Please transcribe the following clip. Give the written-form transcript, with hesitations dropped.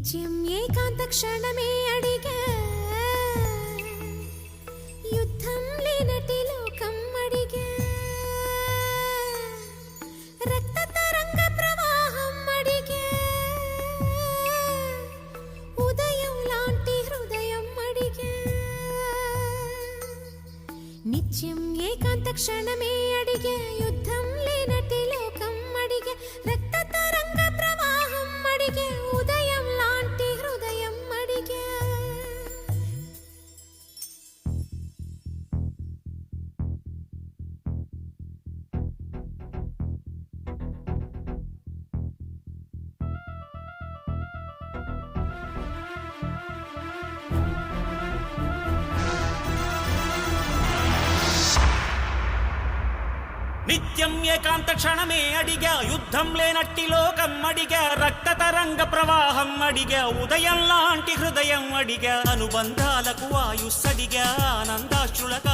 నిత్యం ఏకాంత క్షణమే అడిగా యుద్ధం లేనటి లోకం అడిగా రక్త తరంగ ప్రవాహం అడిగా ఉదయం లాంటి హృదయం అడిగా నిత్యం ఏకాంత క్షణమే అడిగా యుద్ధం లేనటి లోకం అడిగా రక్త తరంగ ప్రవాహం అడిగా ఉదయం లాంటి హృదయం అడిగా నిత్యం ఏకాంత క్షణమే అడిగా యుద్ధం లేనట్టి లోకం అడిగా రక్త తరంగ ప్రవాహం అడిగా ఉదయం లాంటి హృదయం అడిగా అనుబంధాలకు ఆయుస్సడిగా ఆనందాశ్రులగా